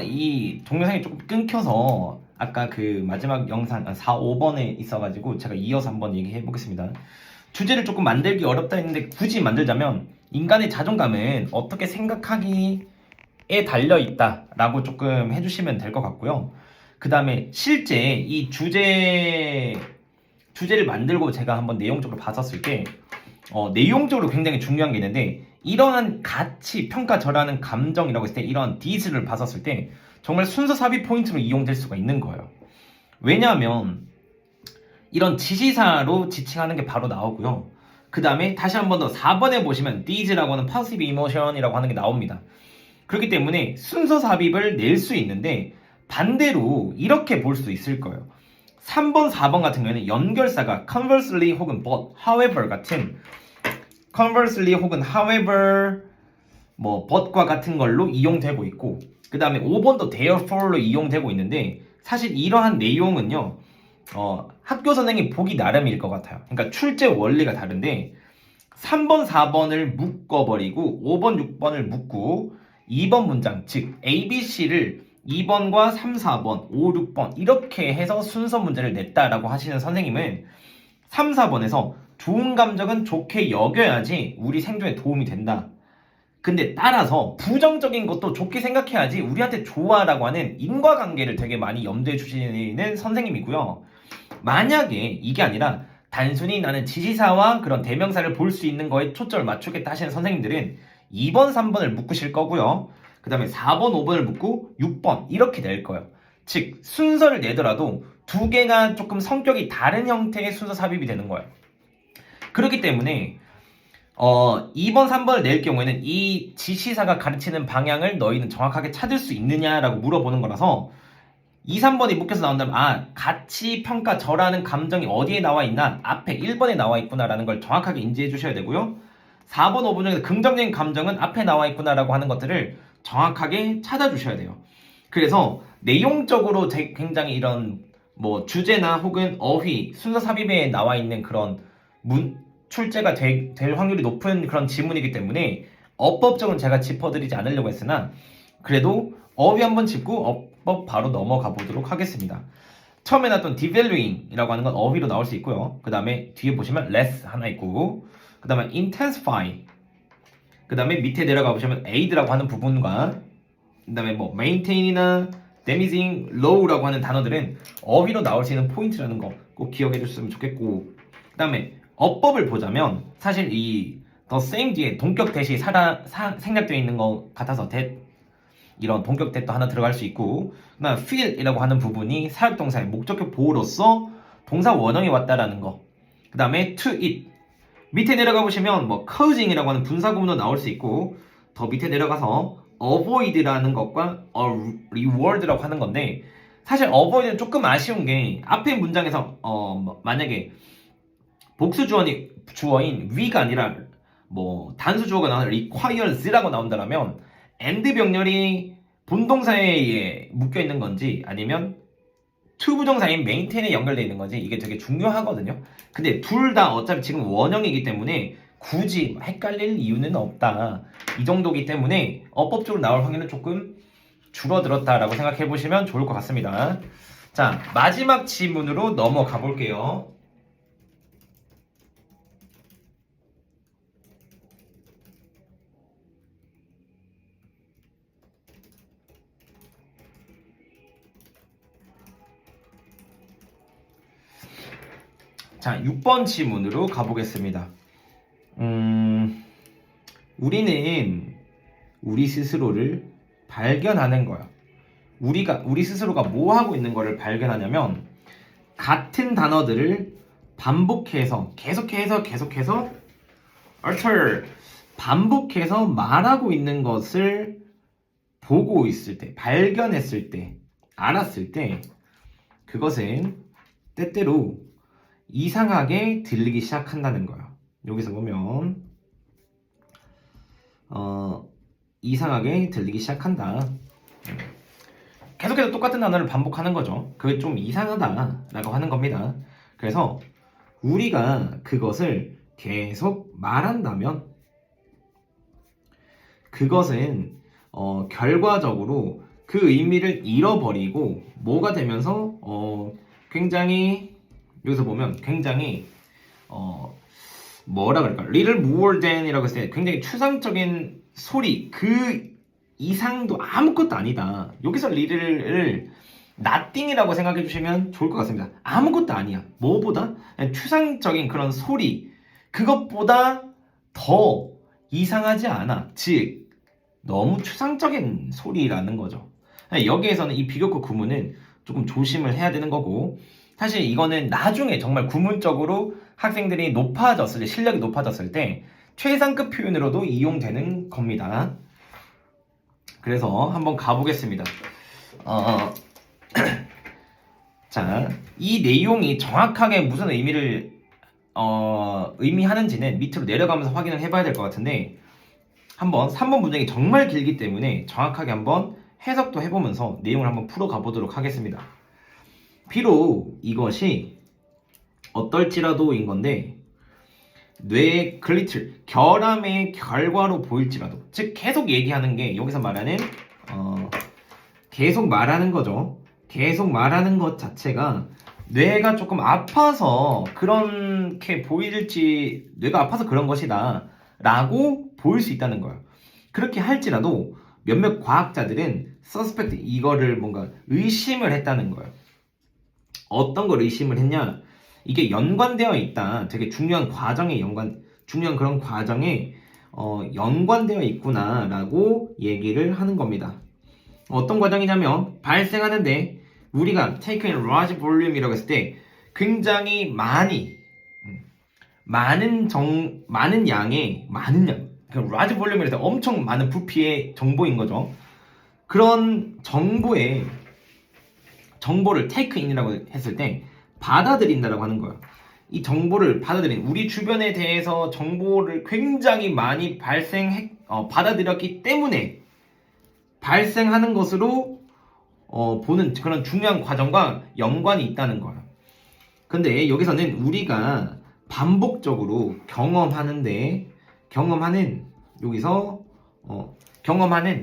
이 동영상이 조금 끊겨서 아까 그 마지막 영상 4, 5번에 있어가지고 제가 이어서 한번 얘기해 보겠습니다. 주제를 조금 만들기 어렵다 했는데 굳이 만들자면 인간의 자존감은 어떻게 생각하기에 달려 있다라고 조금 해주시면 될 것 같고요. 그 다음에 실제 이 주제를 만들고 제가 한번 내용적으로 봤었을 때 내용적으로 굉장히 중요한 게 있는데 이러한 가치, 평가, 절하는 감정이라고 했을 때 이러한 디스를 봤었을 때 정말 순서 삽입 포인트로 이용될 수가 있는 거예요. 왜냐하면 이런 지시사로 지칭하는 게 바로 나오고요. 그 다음에 다시 한 번 더 4번에 보시면 these라고 하는 passive emotion이라고 하는 게 나옵니다. 그렇기 때문에 순서 삽입을 낼 수 있는데 반대로 이렇게 볼 수도 있을 거예요. 3번, 4번 같은 경우에는 연결사가 conversely 혹은 but, however 같은 conversely 혹은 however but과 같은 걸로 이용되고 있고 그 다음에 5번도 therefore로 이용되고 있는데 사실 이러한 내용은요 학교 선생님 보기 나름일 것 같아요. 그러니까 출제 원리가 다른데 3번, 4번을 묶어버리고 5번, 6번을 묶고 2번 문장 즉 ABC를 2번과 3, 4번, 5, 6번 이렇게 해서 순서 문제를 냈다라고 하시는 선생님은 3, 4번에서 좋은 감정은 좋게 여겨야지 우리 생존에 도움이 된다. 근데 따라서 부정적인 것도 좋게 생각해야지 우리한테 좋아라고 하는 인과관계를 되게 많이 염두에 주시는 선생님이고요. 만약에 이게 아니라 단순히 나는 지시사와 그런 대명사를 볼 수 있는 거에 초점을 맞추겠다 하시는 선생님들은 2번, 3번을 묶으실 거고요. 그 다음에 4번, 5번을 묶고 6번 이렇게 낼 거예요. 즉 순서를 내더라도 두 개가 조금 성격이 다른 형태의 순서 삽입이 되는 거예요. 그렇기 때문에 2번, 3번을 낼 경우에는 이 지시사가 가르치는 방향을 너희는 정확하게 찾을 수 있느냐라고 물어보는 거라서 2, 3번이 묶여서 나온다면 가치, 평가, 절하는 감정이 어디에 나와 있나? 앞에 1번에 나와 있구나라는 걸 정확하게 인지해 주셔야 되고요. 4번, 5번 중에서 긍정적인 감정은 앞에 나와 있구나라고 하는 것들을 정확하게 찾아주셔야 돼요. 그래서 내용적으로 굉장히 이런 주제나 혹은 어휘, 순서 삽입에 나와 있는 그런 출제가 될 확률이 높은 그런 지문이기 때문에 어법적으로 제가 짚어드리지 않으려고 했으나 그래도 어휘 한번 짚고 어법 바로 넘어가 보도록 하겠습니다. 처음에 나왔던 devaluing이라고 하는 건 어휘로 나올 수 있고요. 그 다음에 뒤에 보시면 less 하나 있고 그 다음에 intensify 그 다음에 밑에 내려가 보시면 aid라고 하는 부분과 그 다음에 maintain이나 damaging, low라고 하는 단어들은 어휘로 나올 수 있는 포인트라는 거 꼭 기억해 주셨으면 좋겠고 그 다음에 어법을 보자면 사실 이 the same 뒤에 동격 대시 생략되어 있는 것 같아서 that 이런 동격 that도 하나 들어갈 수 있고 그다음 feel이라고 하는 부분이 사역동사의 목적격 보호로서 동사 원형이 왔다라는 거 그 다음에 to it 밑에 내려가 보시면 causing이라고 하는 분사 구문도 나올 수 있고 더 밑에 내려가서 avoid라는 것과 reward라고 하는 건데 사실 avoid는 조금 아쉬운 게 앞에 문장에서 만약에 복수 주어인 we가 아니라 단수 주어가 나오는 requires라고 나온다면 and 병렬이 본동사에 묶여 있는 건지 아니면 to 부정사인 maintain에 연결되어 있는 건지 이게 되게 중요하거든요. 근데 둘 다 어차피 지금 원형이기 때문에 굳이 헷갈릴 이유는 없다. 이 정도기 때문에 어법적으로 나올 확률은 조금 줄어들었다라고 생각해 보시면 좋을 것 같습니다. 자, 마지막 지문으로 넘어가 볼게요. 자, 6번 지문으로 가보겠습니다. 우리는 우리 스스로를 발견하는 거야. 우리 스스로가 뭐 하고 있는 거를 발견하냐면 같은 단어들을 반복해서 계속해서 반복해서 말하고 있는 것을 보고 있을 때, 발견했을 때, 알았을 때 그것은 때때로 이상하게 들리기 시작한다는 거야. 여기서 보면 이상하게 들리기 시작한다. 계속해서 똑같은 단어를 반복하는 거죠. 그게 좀 이상하다라고 하는 겁니다. 그래서 우리가 그것을 계속 말한다면 그것은 결과적으로 그 의미를 잃어버리고 뭐가 되면서 굉장히 여기서 보면 굉장히 뭐라 그럴까 little more than이라고 했을 때 굉장히 추상적인 소리 그 이상도 아무것도 아니다. 여기서 little을 nothing이라고 생각해 주시면 좋을 것 같습니다. 아무것도 아니야. 뭐보다 그냥 추상적인 그런 소리 그것보다 더 이상하지 않아. 즉 너무 추상적인 소리라는 거죠. 여기에서는 이 비교급 구문은 조금 조심을 해야 되는 거고 사실 이거는 나중에 정말 구문적으로 학생들이 높아졌을 때 실력이 높아졌을 때 최상급 표현으로도 이용되는 겁니다. 그래서 한번 가보겠습니다. 자, 이 내용이 정확하게 무슨 의미를 의미하는지는 밑으로 내려가면서 확인을 해봐야 될 것 같은데 한번 3번 문장이 정말 길기 때문에 정확하게 한번 해석도 해보면서 내용을 한번 풀어가 보도록 하겠습니다. 비록 이것이 어떨지라도인 건데 뇌의 글리틀, 결함의 결과로 보일지라도 즉 계속 얘기하는 게 여기서 말하는 계속 말하는 거죠. 계속 말하는 것 자체가 뇌가 조금 아파서 그렇게 보일지 뇌가 아파서 그런 것이다 라고 보일 수 있다는 거예요. 그렇게 할지라도 몇몇 과학자들은 suspect 이거를 뭔가 의심을 했다는 거예요. 어떤 걸 의심을 했냐? 이게 연관되어 있다. 되게 중요한 과정에 중요한 그런 과정에 연관되어 있구나라고 얘기를 하는 겁니다. 어떤 과정이냐면 발생하는데 우리가 take in large volume이라고 했을 때 굉장히 많은 양의 large volume이라서 엄청 많은 부피의 정보인 거죠. 그런 정보를 take in이라고 했을 때 받아들인다라고 하는 거예요. 이 정보를 받아들인 우리 주변에 대해서 정보를 굉장히 많이 받아들였기 때문에 발생하는 것으로 보는 그런 중요한 과정과 연관이 있다는 거예요. 근데 여기서는 우리가 반복적으로 경험하는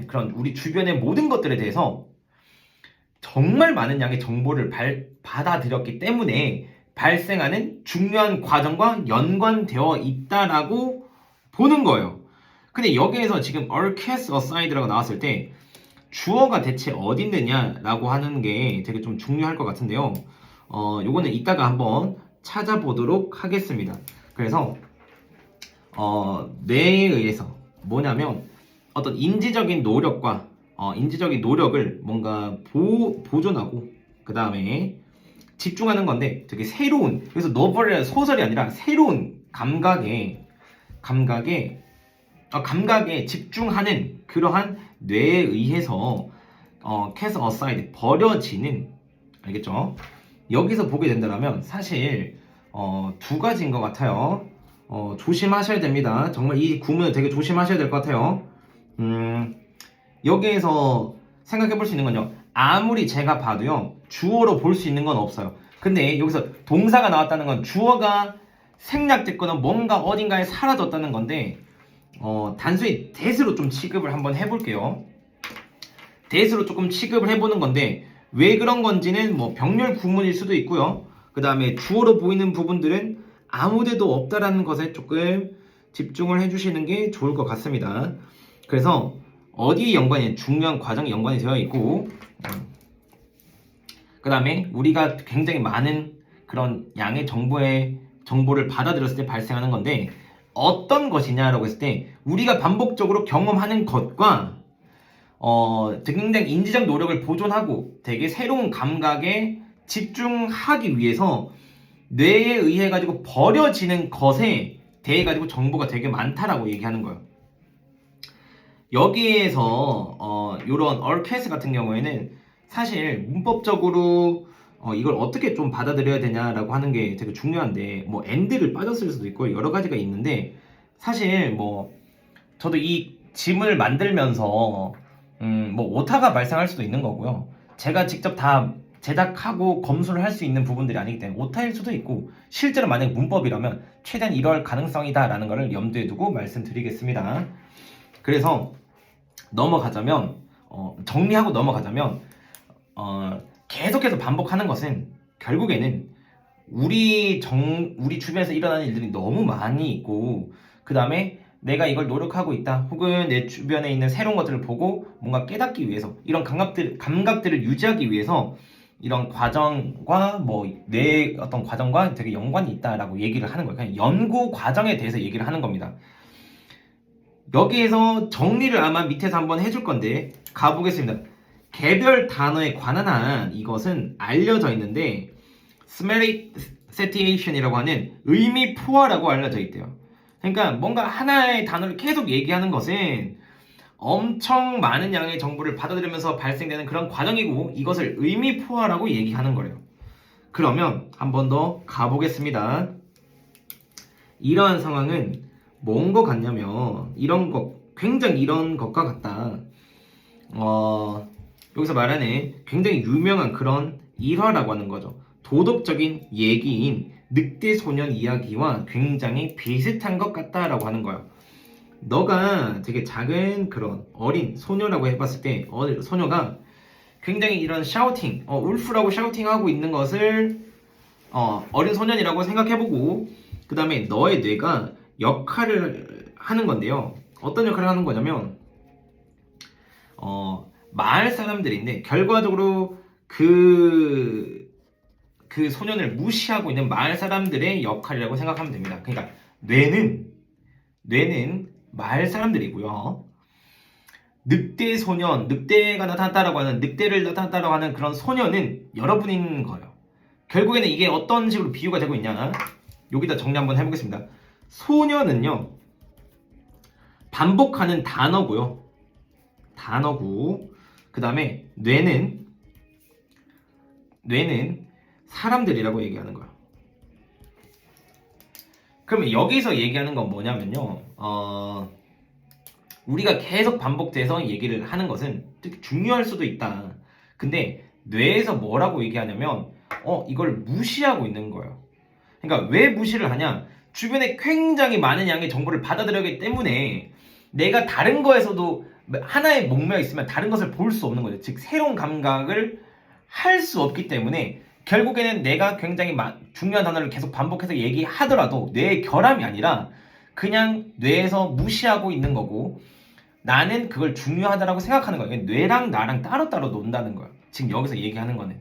그런 우리 주변의 모든 것들에 대해서 정말 많은 양의 정보를 받아들였기 때문에 발생하는 중요한 과정과 연관되어 있다라고 보는 거예요. 근데 여기에서 지금 are cast aside라고 나왔을 때 주어가 대체 어디 있느냐라고 하는 게 되게 좀 중요할 것 같은데요. 요거는 이따가 한번 찾아보도록 하겠습니다. 그래서 뇌에 의해서 뭐냐면 어떤 인지적인 노력과 인지적인 노력을 뭔가 보존하고 그 다음에 집중하는 건데 되게 새로운 그래서 노벨 소설이 아니라 새로운 감각에 집중하는 그러한 뇌에 의해서 cast aside 버려지는 알겠죠? 여기서 보게 된다면 사실 두 가지인 것 같아요. 조심하셔야 됩니다. 정말 이 구문을 되게 조심하셔야 될 것 같아요. 여기에서 생각해 볼 수 있는 건요. 아무리 제가 봐도요. 주어로 볼 수 있는 건 없어요. 근데 여기서 동사가 나왔다는 건 주어가 생략됐거나 뭔가 어딘가에 사라졌다는 건데 단순히 that으로 좀 취급을 한번 해볼게요. that으로 조금 취급을 해보는 건데 왜 그런 건지는 뭐 병렬 구문일 수도 있고요. 그 다음에 주어로 보이는 부분들은 아무데도 없다라는 것에 조금 집중을 해주시는 게 좋을 것 같습니다. 그래서 어디에 연관이 중요한 과정에 연관이 되어 있고 그 다음에 우리가 굉장히 많은 그런 양의 정보를 받아들였을 때 발생하는 건데 어떤 것이냐라고 했을 때 우리가 반복적으로 경험하는 것과 굉장히 인지적 노력을 보존하고 되게 새로운 감각에 집중하기 위해서 뇌에 의해 가지고 버려지는 것에 대해 가지고 정보가 되게 많다라고 얘기하는 거예요. 여기에서 이런 얼캐스 같은 경우에는 사실 문법적으로 이걸 어떻게 좀 받아들여야 되냐라고 하는 게 되게 중요한데 뭐 and를 빠졌을 수도 있고 여러 가지가 있는데 사실 뭐 저도 이 짐을 만들면서 뭐 오타가 발생할 수도 있는 거고요. 제가 직접 다 제작하고 검수를 할 수 있는 부분들이 아니기 때문에 오타일 수도 있고 실제로 만약 문법이라면 최대한 이럴 가능성이다 라는 것을 염두에 두고 말씀드리겠습니다. 그래서 넘어가자면 정리하고 넘어가자면 계속해서 반복하는 것은 결국에는 우리 주변에서 일어나는 일들이 너무 많이 있고 그 다음에 내가 이걸 노력하고 있다 혹은 내 주변에 있는 새로운 것들을 보고 뭔가 깨닫기 위해서 이런 감각들을 유지하기 위해서 이런 과정과 뭐 뇌의 어떤 과정과 되게 연관이 있다라고 얘기를 하는 거예요. 그냥 연구 과정에 대해서 얘기를 하는 겁니다. 여기에서 정리를 아마 밑에서 한번 해줄 건데 가보겠습니다. 개별 단어에 관한 한 이것은 알려져 있는데 semantization이라고 하는 의미 포화라고 알려져 있대요. 그러니까 뭔가 하나의 단어를 계속 얘기하는 것은 엄청 많은 양의 정보를 받아들이면서 발생되는 그런 과정이고 이것을 의미 포화라고 얘기하는 거래요. 그러면 한 번 더 가보겠습니다. 이러한 상황은 뭔 것 같냐면 굉장히 이런 것과 같다. 여기서 말하는 굉장히 유명한 그런 일화라고 하는 거죠. 도덕적인 얘기인 늑대 소년 이야기와 굉장히 비슷한 것 같다라고 하는 거야. 너가 되게 작은 그런 어린 소녀라고 해봤을 때 소녀가 굉장히 이런 샤우팅, 울프라고 샤우팅하고 있는 것을 어린 소년이라고 생각해보고 그 다음에 너의 뇌가 역할을 하는 건데요. 어떤 역할을 하는 거냐면 마을 사람들인데 결과적으로 그 소년을 무시하고 있는 마을 사람들의 역할이라고 생각하면 됩니다. 그러니까 뇌는 마을 사람들이고요. 늑대가 나타났다라고 하는 늑대를 나타났다라고 하는 그런 소년은 여러분인 거예요. 결국에는 이게 어떤 식으로 비유가 되고 있냐? 여기다 정리 한번 해보겠습니다. 소년은요 반복하는 단어고요. 단어고 그 다음에 뇌는 사람들이라고 얘기하는 거예요. 그러면 여기서 얘기하는 건 뭐냐면요. 우리가 계속 반복돼서 얘기를 하는 것은 되게 중요할 수도 있다. 근데 뇌에서 뭐라고 얘기하냐면 이걸 무시하고 있는 거예요. 그러니까 왜 무시를 하냐? 주변에 굉장히 많은 양의 정보를 받아들여야 하기 때문에 내가 다른 거에서도 하나에 목매어 있으면 다른 것을 볼 수 없는 거죠. 즉 새로운 감각을 할 수 없기 때문에 결국에는 내가 굉장히 중요한 단어를 계속 반복해서 얘기하더라도 뇌의 결함이 아니라 그냥 뇌에서 무시하고 있는 거고 나는 그걸 중요하다라고 생각하는 거예요. 뇌랑 나랑 따로따로 논다는 거예요. 지금 여기서 얘기하는 거는.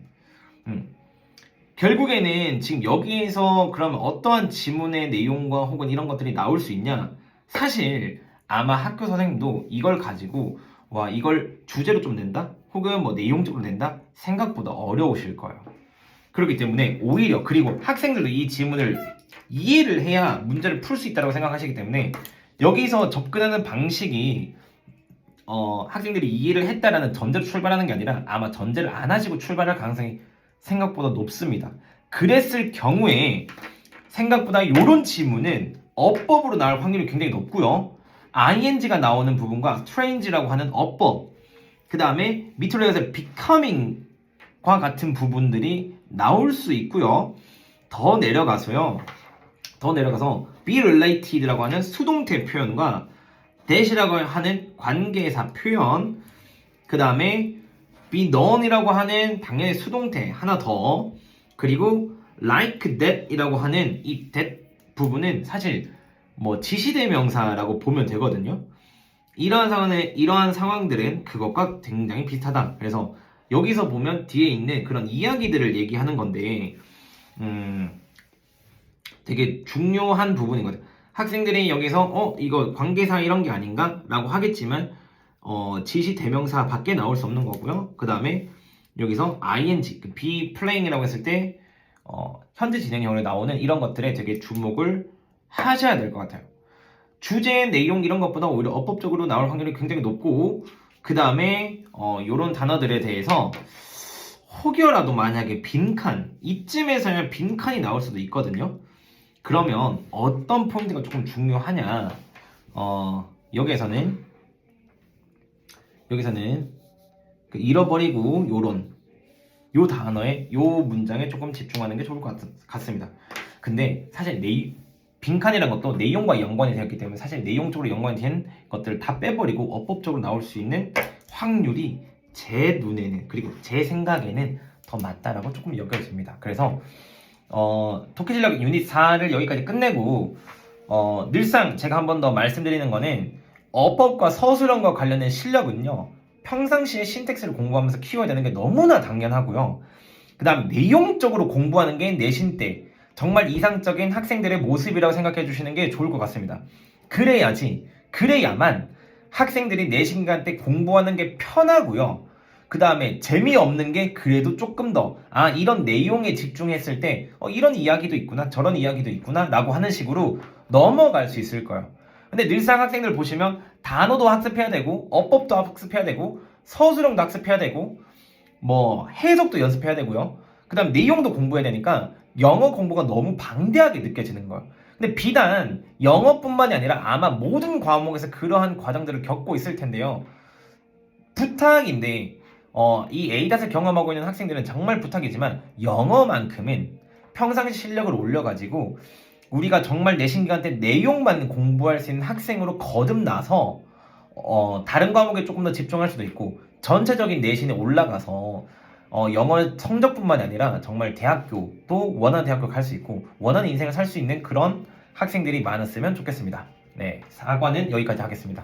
결국에는 지금 여기에서 그러면 어떠한 지문의 내용과 혹은 이런 것들이 나올 수 있냐? 사실 아마 학교 선생님도 이걸 가지고 와 이걸 주제로 좀 낸다? 혹은 뭐 내용적으로 낸다? 생각보다 어려우실 거예요. 그렇기 때문에 오히려 그리고 학생들도 이 지문을 이해를 해야 문제를 풀 수 있다고 생각하시기 때문에 여기서 접근하는 방식이 학생들이 이해를 했다라는 전제로 출발하는 게 아니라 아마 전제를 안 하시고 출발할 가능성이 생각보다 높습니다. 그랬을 경우에 생각보다 이런 지문은 어법으로 나올 확률이 굉장히 높고요. ing가 나오는 부분과 strange라고 하는 어법 그 다음에 밑으로 해서 becoming과 같은 부분들이 나올 수 있고요. 더 내려가서 be related라고 하는 수동태 표현과 that이라고 하는 관계사 표현 그 다음에 be known이라고 하는 당연히 수동태 하나 더 그리고 like that이라고 하는 이 that 부분은 사실 뭐 지시대명사라고 보면 되거든요. 이러한 상황들은 그것과 굉장히 비슷하다. 그래서 여기서 보면 뒤에 있는 그런 이야기들을 얘기하는 건데 되게 중요한 부분인 거죠. 학생들이 여기서 이거 관계사 이런 게 아닌가? 라고 하겠지만 지시 대명사 밖에 나올 수 없는 거고요. 그 다음에 여기서 ing, be playing이라고 했을 때 현재 진행형으로 나오는 이런 것들에 되게 주목을 하셔야 될 것 같아요. 주제, 내용 이런 것보다 오히려 어법적으로 나올 확률이 굉장히 높고 그 다음에 이런 단어들에 대해서 혹여라도 만약에 빈칸 이쯤에서야 빈칸이 나올 수도 있거든요. 그러면 어떤 포인트가 조금 중요하냐 여기서는 그 잃어버리고 요 단어에 요 문장에 조금 집중하는 게 좋을 것 같습니다. 근데 사실 빈칸이라는 것도 내용과 연관이 되었기 때문에 사실 내용적으로 연관이 된 것들을 다 빼버리고 어법적으로 나올 수 있는 확률이 제 눈에는, 그리고 제 생각에는 더 맞다라고 조금 여겨집니다. 그래서 독해실력 유닛 4를 여기까지 끝내고 늘상 제가 한 번 더 말씀드리는 거는 어법과 서술형과 관련된 실력은요, 평상시에 신텍스를 공부하면서 키워야 되는 게 너무나 당연하고요. 그 다음 내용적으로 공부하는 게 내신 때 정말 이상적인 학생들의 모습이라고 생각해 주시는 게 좋을 것 같습니다. 그래야만 학생들이 내신간 때 공부하는 게 편하고요. 그 다음에 재미없는 게 그래도 조금 더 이런 내용에 집중했을 때 이런 이야기도 있구나, 저런 이야기도 있구나 라고 하는 식으로 넘어갈 수 있을 거예요. 근데 늘상 학생들 보시면 단어도 학습해야 되고 어법도 학습해야 되고 서술형도 학습해야 되고 뭐 해석도 연습해야 되고요. 그 다음 내용도 공부해야 되니까 영어 공부가 너무 방대하게 느껴지는 거예요. 근데 비단 영어뿐만이 아니라 아마 모든 과목에서 그러한 과정들을 겪고 있을 텐데요. 부탁인데 이 에이닷을 경험하고 있는 학생들은 정말 부탁이지만 영어만큼은 평상시 실력을 올려가지고 우리가 정말 내신 기간 때 내용만 공부할 수 있는 학생으로 거듭나서 다른 과목에 조금 더 집중할 수도 있고 전체적인 내신에 올라가서 영어 성적뿐만 아니라 정말 대학교도 원하는 대학교 갈 수 있고 원하는 인생을 살 수 있는 그런 학생들이 많았으면 좋겠습니다. 네, 사과는 여기까지 하겠습니다.